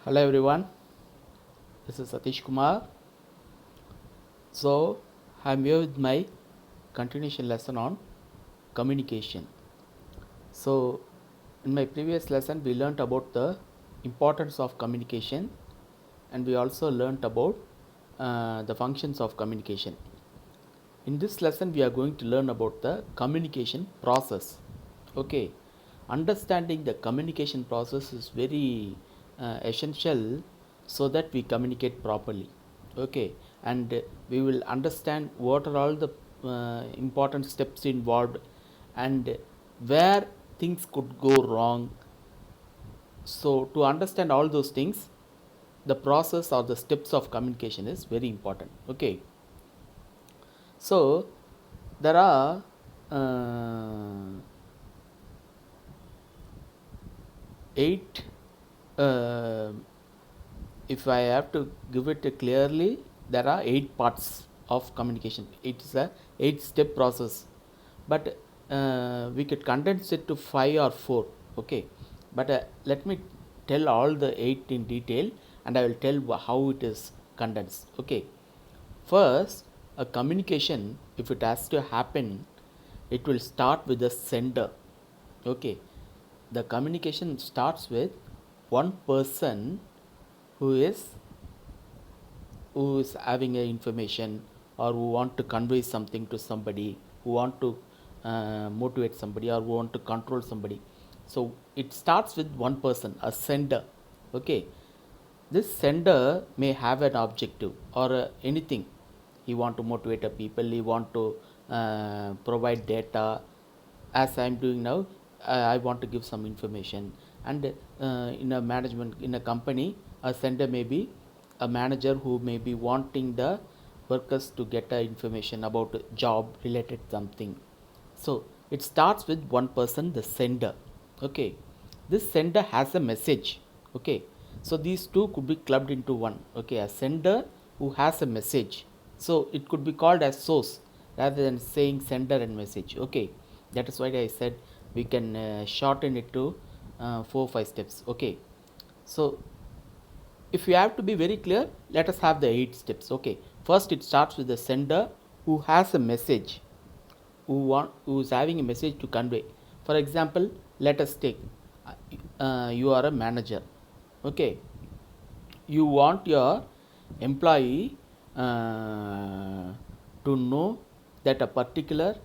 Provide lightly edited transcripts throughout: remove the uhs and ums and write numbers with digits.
Hello everyone, this is Satish Kumar. So, I'm here with my continuation lesson on communication. So, in my previous lesson, we learnt about the importance of communication and we also learnt about the functions of communication. In this lesson, we are going to learn about the communication process. Okay, understanding the communication process is very essential so that we communicate properly. Okay, and we will understand what are all the important steps involved and where things could go wrong. So, to understand all those things, the process or the steps of communication is very important. Okay, so there are uh, 8 uh, if I have to give it clearly, there are 8 parts of communication. It is a 8-step process, but we could condense it to 5 or 4. Okay, but let me tell all the 8 in detail, and I will tell how it is condensed. Okay, first, a communication, if it has to happen, it will start with the sender. Okay, the communication starts with one person who is having a information or who want to convey something to somebody, who want to motivate somebody or who want to control somebody. So it starts with one person, a sender. Okay, this sender may have an objective or anything. He want to motivate a people, he want to provide data. As I am doing now, I want to give some information. And in a management, in a company, a sender may be a manager who may be wanting the workers to get information about job related something. So it starts with one person, the sender. Okay, this sender has a message. Okay, so these two could be clubbed into one. Okay, a sender who has a message, so it could be called as source rather than saying sender and message. Okay, that is why I said we can shorten it to 4-5 steps. Okay, so if you have to be very clear, let us have the 8 steps. Okay, first it starts with the sender who has a message, who is having a message to convey. For example, let us take you are a manager. Okay, you want your employee to know that a particular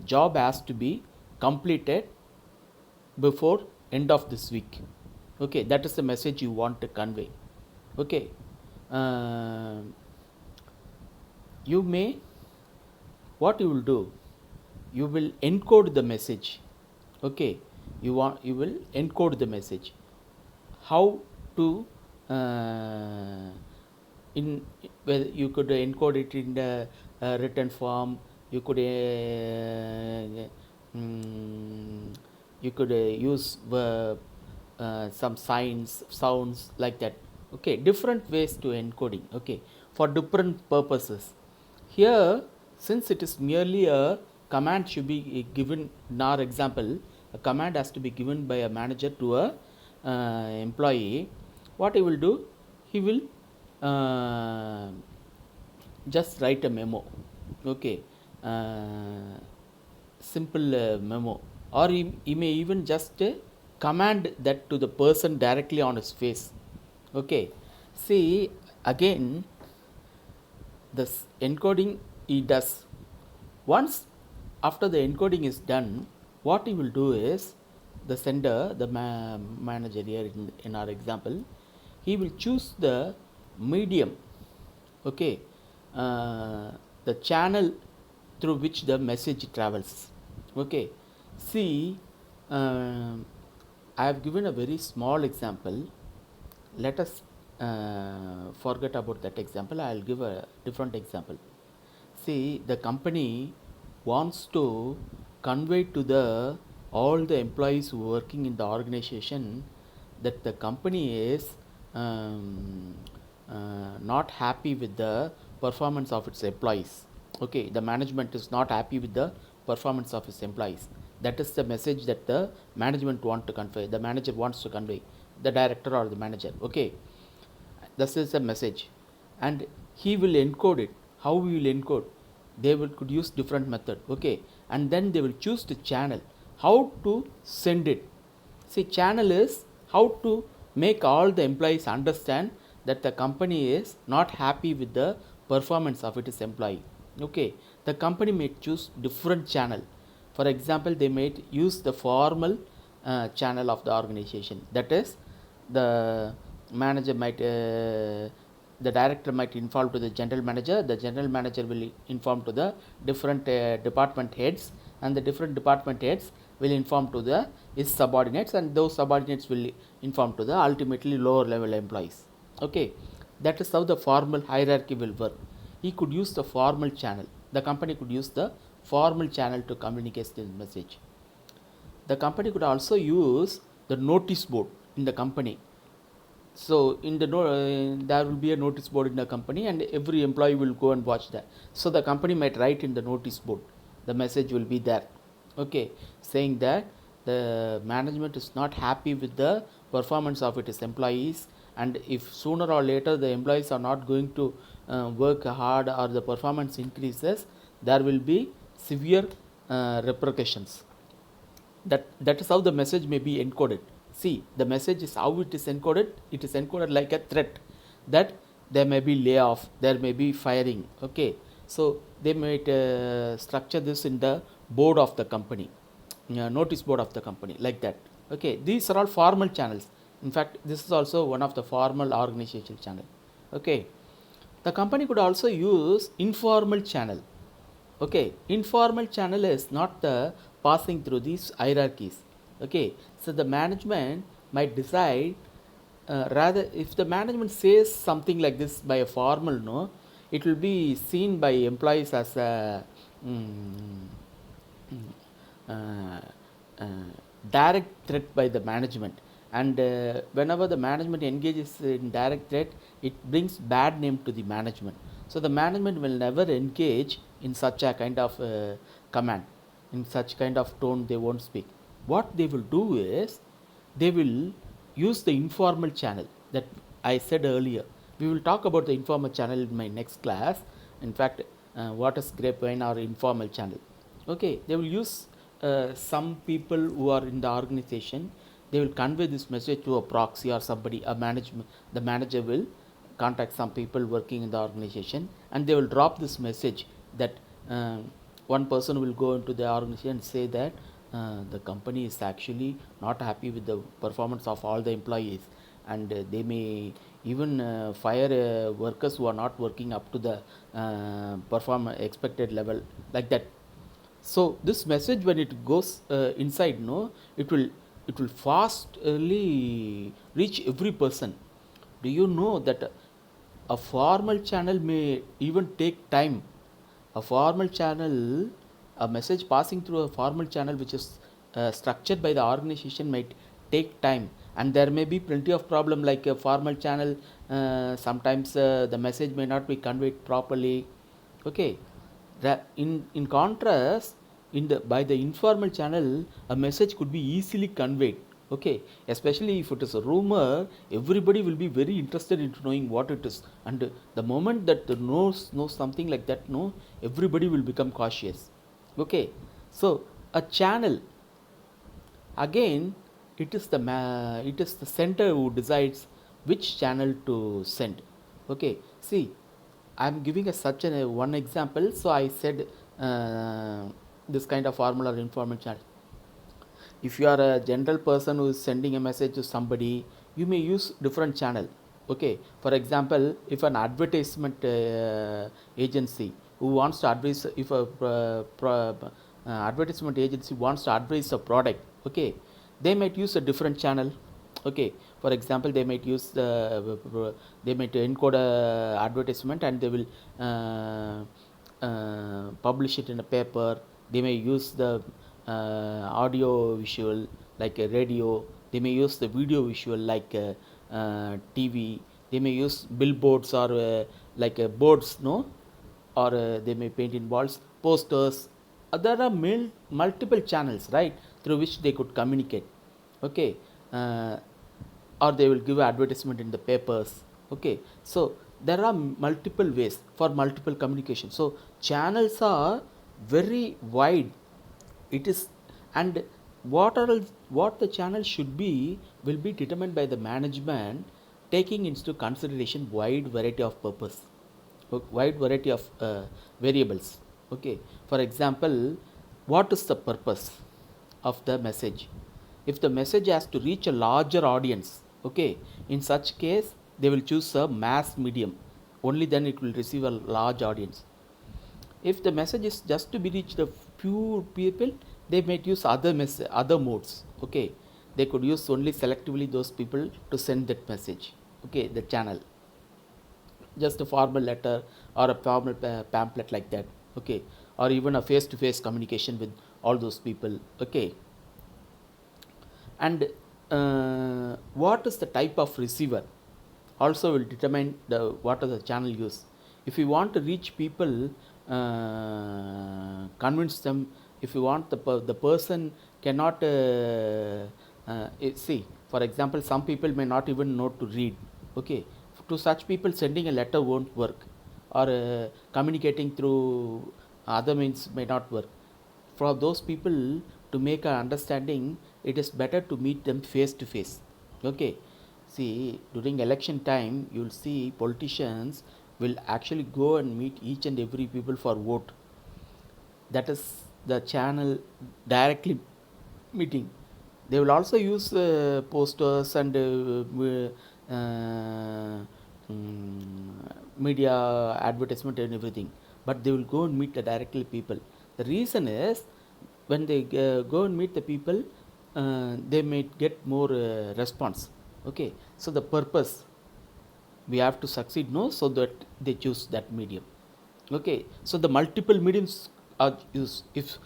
job has to be completed before end of this week. Okay, that is the message you want to convey. Okay, uh, you may, what you will do, you will encode the message. Okay, you will encode the message. How to in well, you could encode it in the written form. You could you could use some signs, sounds like that. Okay, different ways to encoding. Okay, for different purposes. Here, since it is merely a command should be given in our example, a command has to be given by a manager to a employee. What he will do, he will uh, just write a memo. Okay, simple memo, or he may even just command that to the person directly on his face. Okay, see, again this encoding he does. Once after the encoding is done, what he will do is the sender, the manager here in our example, he will choose the medium. Okay, the channel through which the message travels. Okay, see, I have given a very small example. Let us forget about that example. I will give a different example. See, the company wants to convey to the all the employees who are working in the organization that the company is um, not happy with the performance of its employees. Okay, the management is not happy with the performance of its employees. That is the message that the management want to convey. The manager wants to convey. the director or the manager. Okay, this is a message, and he will encode it. How we will encode? They will could use different method. Okay, and then they will choose the channel. How to send it? See, channel is how to make all the employees understand that the company is not happy with the performance of its employee. Okay, the company may choose different channel. For example, they may use the formal channel of the organization. That is, the manager might the director might inform to the general manager, the general manager will inform to the different department heads, and the different department heads will inform to the his subordinates, and those subordinates will inform to the ultimately lower level employees. Okay, that is how the formal hierarchy will work. He could use the formal channel. The company could use the formal channel to communicate this message. The company could also use the notice board in the company. So in the there will be a notice board in the company, and every employee will go and watch that. So the company might write in the notice board, the message will be there. Okay, saying that the management is not happy with the performance of its employees, and if sooner or later the employees are not going to work hard or the performance increases, there will be severe repercussions. That is how the message may be encoded. See, the message is how it is encoded. It is encoded like a threat that there may be layoff, there may be firing. Okay, so they might structure this in the board of the company, notice board of the company, like that. Okay, these are all formal channels. In fact, this is also one of the formal organizational channel. Okay, the company could also use informal channel. Okay, informal channel is not the passing through these hierarchies. Okay, so the management might decide, rather if the management says something like this by a formal no, it will be seen by employees as a uh, uh, direct threat by the management, and whenever the management engages in direct threat, it brings bad name to the management. So the management will never engage in such a kind of command, in such kind of tone they won't speak. What they will do is they will use the informal channel that I said earlier. We will talk about the informal channel in my next class. In fact, what is grapevine or informal channel? Okay, they will use some people who are in the organization. They will convey this message to a proxy or somebody, a management. The manager will contact some people working in the organization, and they will drop this message that one person will go into the organization and say that the company is actually not happy with the performance of all the employees, and they may even fire workers who are not working up to the perform expected level, like that. So this message, when it goes inside, no, it will fastly reach every person. Do you know that a formal channel may even take time? A formal channel, a message passing through a formal channel which is structured by the organization might take time, and there may be plenty of problem like a formal channel. Sometimes the message may not be conveyed properly. Okay, in contrast, in the by the informal channel, a message could be easily conveyed. Okay, especially if it is a rumor, everybody will be very interested in knowing what it is, and the moment that the knows something like that, no, everybody will become cautious. Okay, so a channel, again, it is the center who decides which channel to send. Okay, see, I am giving a such a one example. So I said this kind of formal or informal channel. If you are a general person who is sending a message to somebody, you may use different channel. Okay, for example, if an advertisement agency who wants to advise, if a advertisement agency wants to advise a product, okay, they might use a different channel. Okay, for example, they might use they might encode a advertisement, and they will publish it in a paper. They may use the audio visual like a radio. They may use the video visual like TV. They may use billboards or like boards, no, or they may paint in walls, posters. There are multiple channels, right, through which they could communicate. Okay, or they will give advertisement in the papers. Okay, so there are multiple ways for multiple communication. So channels are very wide. It is, and what the channel should be will be determined by the management, taking into consideration wide variety of purpose, wide variety of variables. Okay, for example, what is the purpose of the message? If the message has to reach a larger audience, okay, in such case they will choose a mass medium, only then it will receive a large audience. If the message is just to be reached a few people, they might use other modes. Okay, they could use only selectively those people to send that message. Okay, the channel, just a formal letter or a formal pamphlet like that. Okay, or even a face to face communication with all those people. Okay, and what is the type of receiver also will determine the what is the channel use. If you want to reach people, convince them, if you want the person cannot see, for example, some people may not even know to read. Okay, to such people sending a letter won't work, or communicating through other means may not work. For those people, to make an understanding, it is better to meet them face to face. Okay, see, during election time you will see politicians will actually go and meet each and every people for vote. That is the channel, directly meeting. They will also use posters and media advertisement and everything, but they will go and meet the directly people. The reason is, when they go and meet the people, they may get more response. Okay, so the purpose, we have to succeed, no, so that they choose that medium. Okay, so the multiple mediums are used. If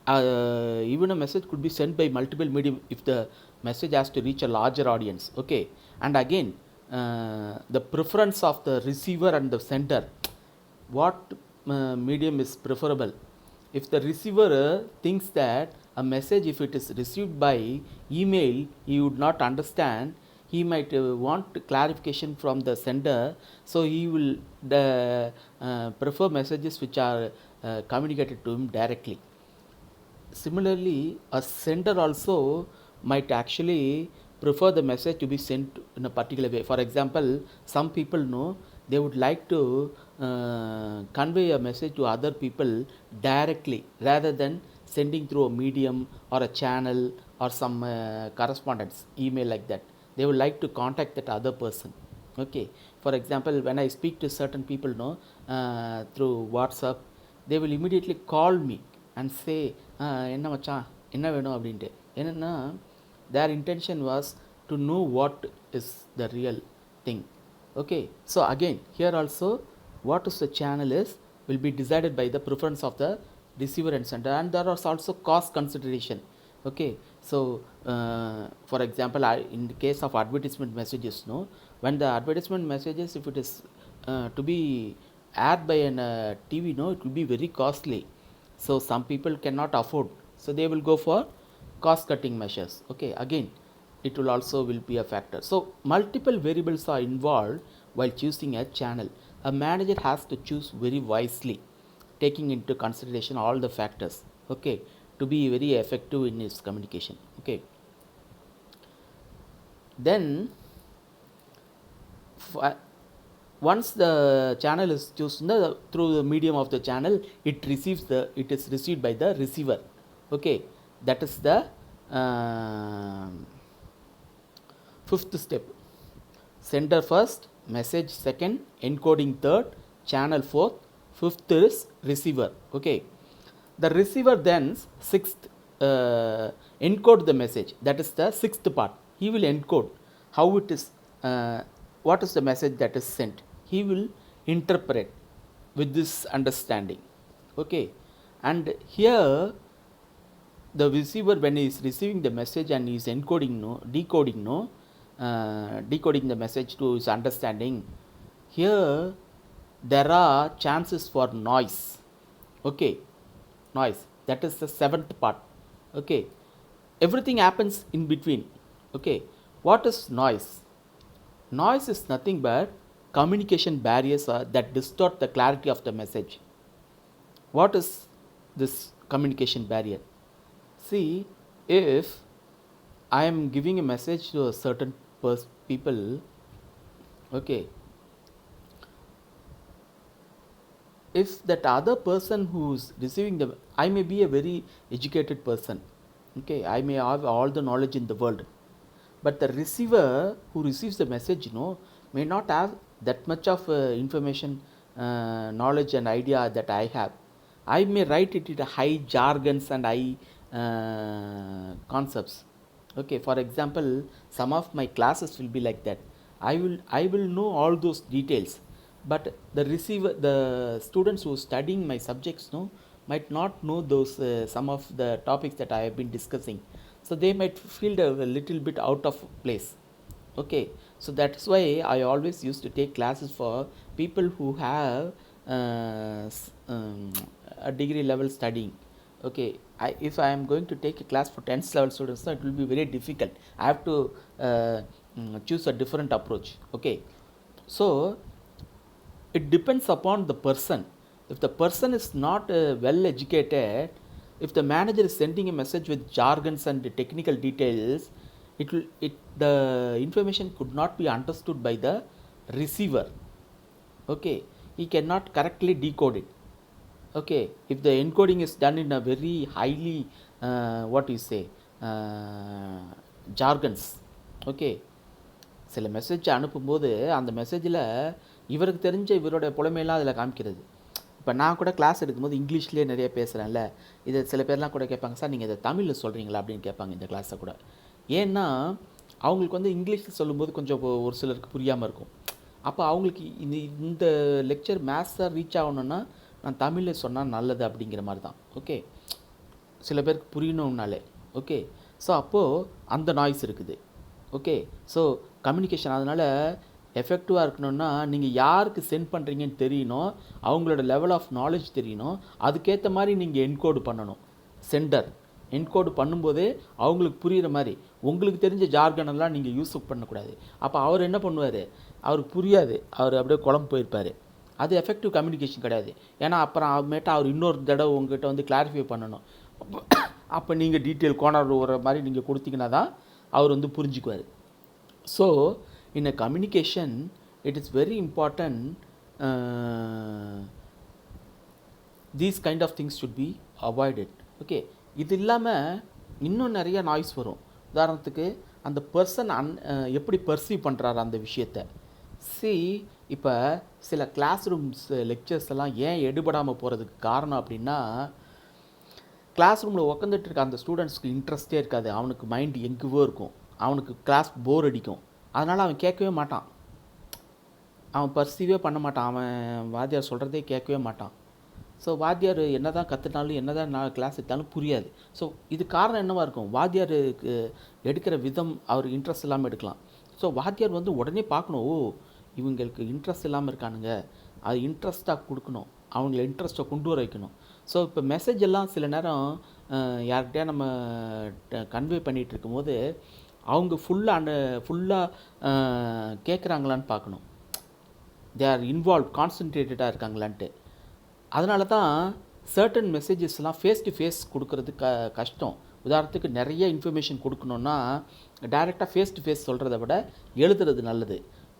even a message could be sent by multiple medium if the message has to reach a larger audience. Okay, and again, the preference of the receiver and the sender, what medium is preferable. If the receiver thinks that a message, if it is received by email, he would not understand, he might want clarification from the sender, so he will prefer messages which are communicated to him directly. Similarly, a sender also might actually prefer the message to be sent in a particular way. For example, some people know they would like to convey a message to other people directly rather than sending through a medium or a channel or some correspondence email like that. They would like to contact that other person. Okay, for example, when I speak to certain people through WhatsApp, they will immediately call me and say, என்ன மச்சான் என்ன வேணும் அப்படின்ட்டு. என்னென்னா, their intention was to know what is the real thing. Okay, so again, here also, what is the channel is will be decided by the preference of the receiver and sender, and there is also cost consideration. Okay, so for example, in the case of advertisement messages, no, when the advertisement messages, if it is to be aired by an TV, no, it will be very costly. So some people cannot afford, so they will go for cost cutting measures. Okay, again, it will also will be a factor. So multiple variables are involved while choosing a channel. A manager has to choose very wisely, taking into consideration all the factors. Okay, to be very effective in his communication. Okay, then once the channel is chosen through the medium of the channel, it is received by the receiver. Okay, that is the fifth step. Sender first, message second, encoding third, channel fourth, fifth is receiver. Okay, the receiver then sixth encode the message. That is the sixth part. He will encode how it is, what is the message that is sent. He will interpret with this understanding. Okay, and here the receiver, when he is receiving the message and he is encoding, decoding the message to his understanding, here there are chances for noise. Okay, noise, that is the seventh part. Okay, everything happens in between. Okay, What is noise? Noise is nothing but communication barriers that distort the clarity of the message. What is this communication barrier? See, if I am giving a message to a certain people, okay, if that other person who's receiving the, I may be a very educated person, okay, I may have all the knowledge in the world, but the receiver who receives the message, may not have that much of information, knowledge and idea that I have. I may write it in high jargons and high concepts. Okay, for example, some of my classes will be like that. I will know all those details, but the students who are studying my subjects might not know those some of the topics that I have been discussing. So they might feel a little bit out of place. Okay, so that's why I always used to take classes for people who have a degree level studying. Okay, if I am going to take a class for 10th level students, it will be very difficult. I have to choose a different approach. Okay, so it depends upon the person. If the person is not well educated, if the manager is sending a message with jargons and technical details, the information could not be understood by the receiver. Okay, he cannot correctly decode it. Okay, if the encoding is done in a very highly what you say jargons, okay, சில message அனுப்பும்போது அந்த மெசேஜில் இவருக்கு தெரிஞ்ச இவரோட புலமையெல்லாம் அதில் காமிக்கிறது. இப்போ நான் கூட கிளாஸ் எடுக்கும்போது இங்கிலீஷ்லேயே நிறைய பேசுகிறேன்ல, இதை சில பேர்லாம் கூட கேட்பாங்க, சார் நீங்கள் இதை தமிழில் சொல்கிறீங்களா அப்படின்னு கேட்பாங்க இந்த கிளாஸை கூட. ஏன்னா அவங்களுக்கு வந்து இங்கிலீஷில் சொல்லும்போது கொஞ்சம் ஒரு சிலருக்கு புரியாமல் இருக்கும். அப்போ அவங்களுக்கு இந்த லெக்சர் மேத்ஸாக ரீச் ஆகணுன்னா நான் தமிழில் சொன்னால் நல்லது அப்படிங்கிற மாதிரி தான். ஓகே, சில பேருக்கு புரியணும்னாலே. ஓகே, ஸோ அப்போது அந்த நாய்ஸ் இருக்குது. ஓகே, ஸோ கம்யூனிகேஷன் அதனால் எஃபெக்டிவாக இருக்கணும்னா நீங்கள் யாருக்கு சென்ட் பண்ணுறீங்கன்னு தெரியணும், அவங்களோட லெவல் ஆஃப் நாலேஜ் தெரியணும், அதுக்கேற்ற மாதிரி நீங்கள் என்கோடு பண்ணணும். சென்டர் என்கோடு பண்ணும்போதே அவங்களுக்கு புரிகிற மாதிரி உங்களுக்கு தெரிஞ்ச ஜார்கனெல்லாம் நீங்கள் யூஸ் பண்ணக்கூடாது. அப்போ அவர் என்ன பண்ணுவார், அவருக்கு புரியாது, அவர் அப்படியே குழம்பு போயிருப்பார். அது எஃபெக்டிவ் கம்யூனிகேஷன் கிடையாது. ஏன்னா அப்புறமேட்டு அவர் இன்னொரு தடவை உங்கள்கிட்ட வந்து கிளாரிஃபை பண்ணணும். அப்போ நீங்கள் டீட்டெயில் கோனர் வர மாதிரி நீங்கள் கொடுத்தீங்கன்னா தான் அவர் வந்து புரிஞ்சுக்குவார். So in a communication it is very important, these kind of things should be avoided. Okay, இது இல்லாமல் இன்னும் நிறைய நாய்ஸ் வரும். உதாரணத்துக்கு அந்த பர்சன் எப்படி பர்சீவ் பண்ணுறாரு அந்த விஷயத்தை. இப்போ சில கிளாஸ் ரூம்ஸ் லெக்சர்ஸ் எல்லாம் ஏன் எடுபடாமல் போகிறதுக்கு காரணம் அப்படின்னா, கிளாஸ் ரூமில் உட்காந்துட்டு இருக்க அந்த ஸ்டூடெண்ட்ஸ்க்கு இன்ட்ரெஸ்டே இருக்காது. அவனுக்கு மைண்ட் எங்கேவோ இருக்கும், அவனுக்கு கிளாஸ் போர் அடிக்கும், அதனால் அவன் கேட்கவே மாட்டான், அவன் பர்சீவே பண்ண மாட்டான், அவன் வாத்தியார் சொல்கிறதே கேட்கவே மாட்டான். ஸோ வாத்தியார் என்ன தான் கற்றுனாலும் என்ன தான் நான் கிளாஸ் எடுத்தாலும் புரியாது. ஸோ இது காரணம் என்னவாக இருக்கும், வாத்தியாருக்கு எடுக்கிற விதம் அவருக்கு இன்ட்ரெஸ்ட் இல்லாமல் எடுக்கலாம். ஸோ வாத்தியார் வந்து உடனே பார்க்கணும், ஓ இவங்களுக்கு இன்ட்ரெஸ்ட் இல்லாமல் இருக்கானுங்க, அது இன்ட்ரெஸ்ட்டாக கொடுக்கணும், அவங்கள இன்ட்ரெஸ்ட்டை கொண்டு வர வைக்கணும். ஸோ இப்போ மெசேஜ் எல்லாம் சில நேரம் யார்கிட்டயா நம்ம கன்வே பண்ணிகிட்டு இருக்கும்போது அவங்க ஃபுல்லாக கேட்குறாங்களான்னு பார்க்கணும், தே ஆர் இன்வால்வ் கான்சன்ட்ரேட்டடாக இருக்காங்களான்ட்டு. அதனால தான் சர்டன் மெசேஜஸ்லாம் ஃபேஸ் டு ஃபேஸ் கொடுக்கறது கஷ்டம். உதாரணத்துக்கு நிறைய இன்ஃபர்மேஷன் கொடுக்கணுன்னா டைரெக்டாக ஃபேஸ் டு ஃபேஸ் சொல்கிறத விட எழுதுறது நல்லது.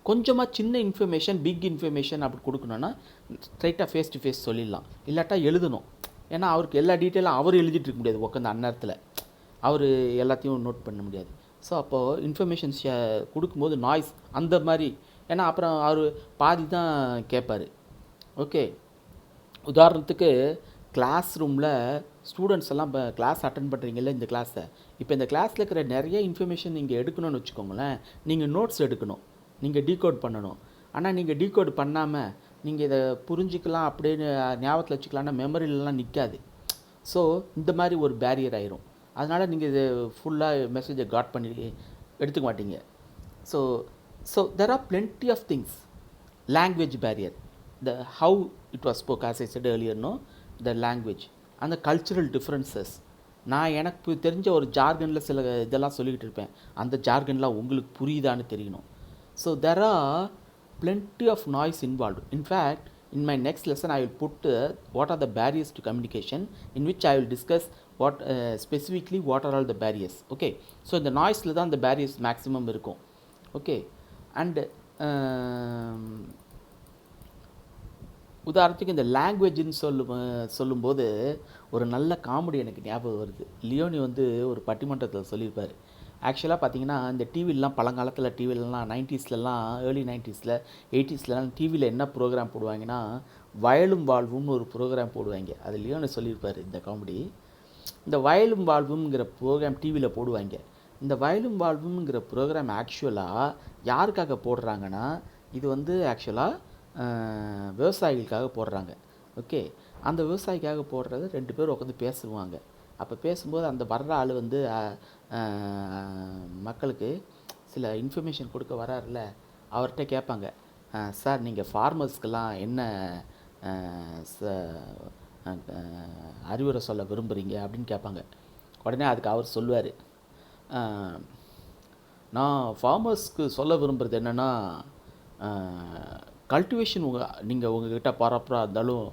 கொஞ்சமாக சின்ன இன்ஃபர்மேஷன் பிக் இன்ஃபர்மேஷன் அப்படி கொடுக்கணுன்னா ஸ்ட்ரைட்டாக ஃபேஸ் டு ஃபேஸ் சொல்லிடலாம், இல்லாட்டா எழுதணும். ஏன்னா அவருக்கு எல்லா டீட்டெயிலும் அவர் எழுதிட்டு இருக்க முடியாது, உட்காந்து அந்நேரத்தில் அவர் எல்லாத்தையும் நோட் பண்ண முடியாது. ஸோ அப்போது இன்ஃபர்மேஷன்ஸ் கொடுக்கும்போது நாய்ஸ் அந்த மாதிரி, ஏன்னா அப்புறம் அவர் பாதி தான் கேட்பார். ஓகே, உதாரணத்துக்கு கிளாஸ் ரூமில் ஸ்டூடெண்ட்ஸ் எல்லாம் இப்போ கிளாஸ் அட்டன் பண்ணுறீங்கல்ல இந்த கிளாஸை, இப்போ இந்த கிளாஸில் இருக்கிற நிறைய இன்ஃபர்மேஷன் நீங்கள் எடுக்கணும்னு வச்சுக்கோங்களேன், நீங்கள் நோட்ஸ் எடுக்கணும், நீங்கள் டீகோட் பண்ணணும். ஆனால் நீங்கள் டீகோட் பண்ணாமல் நீங்கள் இதை புரிஞ்சிக்கலாம் அப்படின்னு ஞாபகத்தில் வச்சுக்கலான்னா மெமரியிலலாம் நிற்காது. ஸோ இந்த மாதிரி ஒரு பேரியர் ஆயிரும். அதனால் நீங்கள் இது ஃபுல்லாக மெசேஜை காட் பண்ணி எடுத்துக்க மாட்டீங்க. So there are plenty of things. Language barrier, the how it was spoke, as I said earlier, the language and the cultural differences. நான் எனக்கு தெரிஞ்ச ஒரு ஜார்கனில் சில இதெல்லாம் சொல்லிக்கிட்டு இருப்பேன். அந்த ஜார்கன்லாம் உங்களுக்கு புரியுதான்னு தெரியணும். So there are plenty of noise involved. In fact, in my next lesson, I will put what are the barriers to communication, in which I will discuss what specifically what are all the barriers. Okay, so இந்த நாய்ஸில் தான் the barriers maximum இருக்கும். Okay, and உதாரணத்துக்கு இந்த லாங்குவேஜ்னு சொல்லும்போது ஒரு நல்ல comedy எனக்கு ஞாபகம் வருது. லியோனி வந்து ஒரு பட்டிமன்றத்தில் சொல்லியிருப்பார். ஆக்சுவலாக பார்த்தீங்கன்னா இந்த டிவிலலாம் பழங்காலத்தில் டிவிலலாம் 90ஸ்லலாம் ஏர்லி 90ஸில் 80ஸ்லலாம் டிவியில் என்ன ப்ரோக்ராம் போடுவாங்கன்னா வயலும் வாழ்வும்னு ஒரு ப்ரோக்ராம் போடுவாங்க. அது லியோனி சொல்லியிருப்பார் இந்த காமெடி. இந்த வயலும் வாழ்வுங்கிற ப்ரோக்ராம் டிவியில் போடுவாங்க. இந்த வயலும் வாழ்வுங்கிற ப்ரோக்ராம் ஆக்சுவலாக யாருக்காக போடுறாங்கன்னா இது வந்து ஆக்சுவலாக விவசாயிகளுக்காக போடுறாங்க. ஓகே, அந்த விவசாயிக்காக போடுறது 2 பேர் உட்காந்து பேசுவாங்க. அப்போ பேசும்போது அந்த வர்ற ஆள் வந்து மக்களுக்கு சில இன்ஃபர்மேஷன் கொடுக்க வராருல, அவர்கிட்ட கேட்பாங்க, சார் நீங்கள் ஃபார்மர்ஸ்க்கெல்லாம் என்ன அறிவுரை சொல்ல விரும்புகிறீங்க அப்படின்னு கேட்பாங்க. உடனே அதுக்கு அவர் சொல்லுவார், நான் ஃபார்மர்ஸ்க்கு சொல்ல விரும்புகிறது என்னென்னா கல்டிவேஷன் நீங்கள் உங்கள்கிட்ட ப்ராப்பராக இருந்தாலும்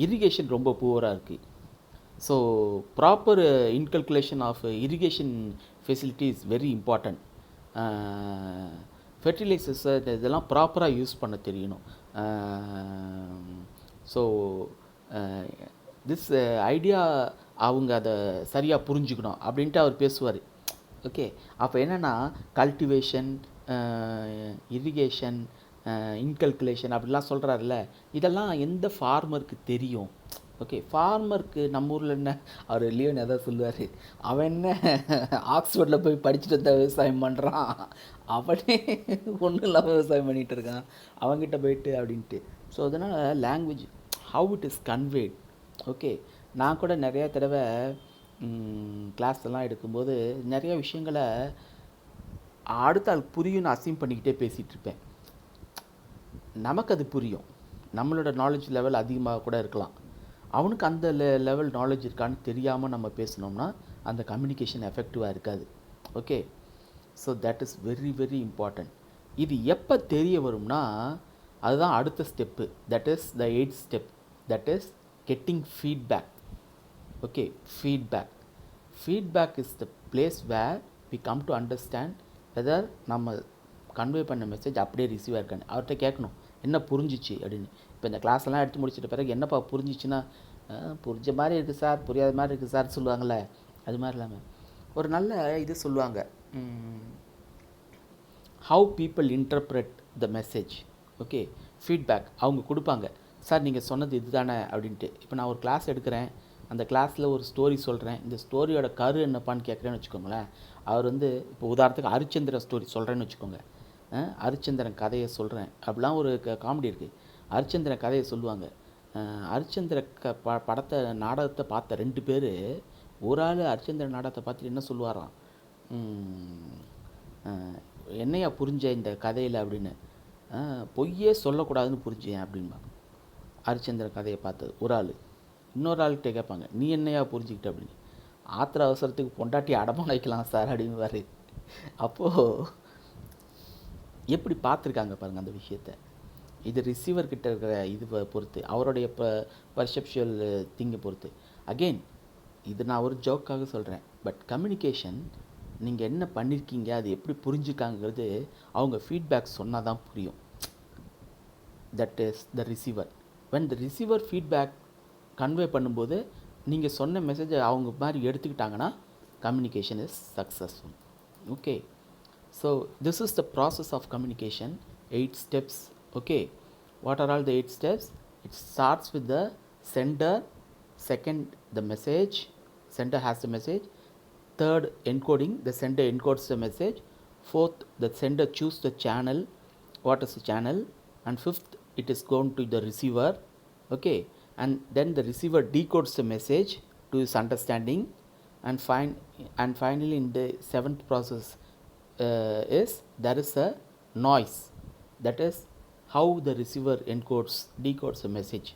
இரிகேஷன் ரொம்ப புவராக இருக்குது. So proper inculcation of irrigation facility is very important. Fertilisers இதெல்லாம் ப்ராப்பராக யூஸ் பண்ண தெரியணும். ஸோ திஸ் ஐடியா அவங்க அதை சரியாக புரிஞ்சுக்கணும் அப்படின்ட்டு அவர் பேசுவார். ஓகே, அப்போ என்னென்னா கல்டிவேஷன், இரிகேஷன், இன்கல்குலேஷன் அப்படிலாம் சொல்கிறாருல்ல, இதெல்லாம் எந்த ஃபார்மருக்கு தெரியும்? ஓகே, ஃபார்மருக்கு நம்ம ஊரில் என்ன அவர் லியோன் எதாவது சொல்லுவார், அவன் என்ன ஆக்ஸ்ஃபோர்டில் போய் படிச்சுட்டு வந்தால் விவசாயம் பண்ணுறான், அவனே ஒன்றும் இல்லாமல் விவசாயம் பண்ணிகிட்டு இருக்கான் அவங்ககிட்ட போயிட்டு அப்படின்ட்டு. ஸோ அதனால் language how it is conveyed. Okay, நான் கூட நிறையா தடவை கிளாஸ்லாம் எடுக்கும்போது நிறைய விஷயங்களை அடுத்த ஆள் புரியும்னு அசீம் பண்ணிக்கிட்டே பேசிகிட்டு இருப்பேன். நமக்கு அது புரியும், நம்மளோட நாலேஜ் லெவல் அதிகமாக கூட இருக்கலாம், அவனுக்கு அந்த லெவல் நாலேஜ் இருக்கான்னு தெரியாமல் நம்ம பேசினோம்னா அந்த கம்யூனிகேஷன் எஃபெக்டிவாக இருக்காது. Okay, so that is very very important. இது எப்போ தெரிய வரும்னா அதுதான் அடுத்த step, that is the 8th step, that is getting feedback. Okay, feedback is the place where we come to understand whether நம்ம கன்வே பண்ண மெசேஜ் அப்படியே ரிசீவ் ஆயிருக்கான்னு. அவர்கிட்ட கேட்கணும் என்ன புரிஞ்சிச்சு அப்படின்னு. இப்போ இந்த கிளாஸ்லாம் எடுத்து முடிச்சிட்ட பிறகு என்னப்பா புரிஞ்சிச்சுன்னா, புரிஞ்ச மாதிரி இருக்குது சார், புரியாத மாதிரி இருக்குது சார் சொல்லுவாங்கள்ல, அது மாதிரி இல்லாமல் ஒரு நல்ல இது சொல்லுவாங்க, how people interpret the message. Okay, feedback அவங்க கொடுப்பாங்க, சார் நீங்கள் சொன்னது இது தானே அப்படின்ட்டு. இப்போ நான் ஒரு கிளாஸ் எடுக்கிறேன், அந்த கிளாஸில் ஒரு ஸ்டோரி சொல்கிறேன், இந்த ஸ்டோரியோட கரு என்னப்பான்னு கேட்குறேன்னு வச்சுக்கோங்களேன். அவர் வந்து இப்போ உதாரணத்துக்கு ஹரிச்சந்திர ஸ்டோரி சொல்கிறேன்னு வச்சுக்கோங்க, ஹரிச்சந்திரன் கதையை சொல்கிறேன் அப்படிலாம் ஒரு காமெடி இருக்குது. ஹரிச்சந்திரன் கதையை சொல்லுவாங்க. ஹரிச்சந்திர படத்தை நாடகத்தை பார்த்த 2 பேர், ஒரு ஆள் ஹரிச்சந்திர நாடகத்தை பார்த்துட்டு என்ன சொல்லுவாராம், என்னையா புரிஞ்ச இந்த கதையில் அப்படின்னு, பொய்யே சொல்லக்கூடாதுன்னு புரிஞ்சேன் அப்படின்பா. ஹரிச்சந்திர கதையை பார்த்தது ஒரு ஆள். இன்னொரு ஆள்கிட்ட கேட்பாங்க, நீ என்னையா புரிஞ்சுக்கிட்ட அப்படின்னு. ஆத்திர அவசரத்துக்கு பொண்டாட்டி அடமாக வைக்கலாம் சார் அப்படின்வார். அப்போது எப்படி பார்த்துருக்காங்க பாருங்கள் அந்த விஷயத்த. இது ரிசீவர்கிட்ட இருக்கிற இது பொறுத்து, அவருடைய பர்செப்ஷுவல் திங்கை பொறுத்து. அகெயின் இது நான் ஒரு ஜோக்காக சொல்கிறேன், பட் கம்யூனிகேஷன் நீங்கள் என்ன பண்ணியிருக்கீங்க, அது எப்படி புரிஞ்சுக்காங்கிறது அவங்க ஃபீட்பேக் சொன்னால் தான் புரியும். That is the receiver. when the receiver feedback convey பண்ணும்போது நீங்கள் சொன்ன மெசேஜை அவங்க மாதிரி எடுத்துக்கிட்டாங்கன்னா communication is successful. Okay, so this is the process of communication, 8 steps. Okay, what are all the 8 steps? It starts with the sender, second the message, sender has the message, third encoding, the sender encodes the message, fourth the sender choose the channel, what is the channel, and fifth it is going to the receiver. Okay, and then the receiver decodes the message to his understanding, and finally in the 7th process is there is a noise, that is how the receiver decodes the message.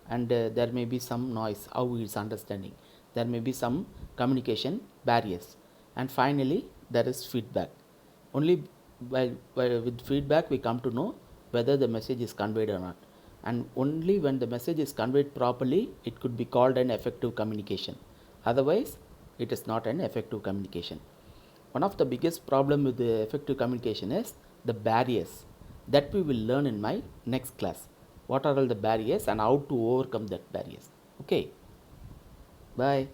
and there may be some noise, how he is understanding. There may be some communication barriers. And finally, there is feedback. Only with feedback we come to know whether the message is conveyed or not. And only when the message is conveyed properly, it could be called an effective communication. Otherwise, it is not an effective communication. One of the biggest problem with the effective communication is the barriers that we will learn in my next class. What are all the barriers and how to overcome that barriers. Okay, bye.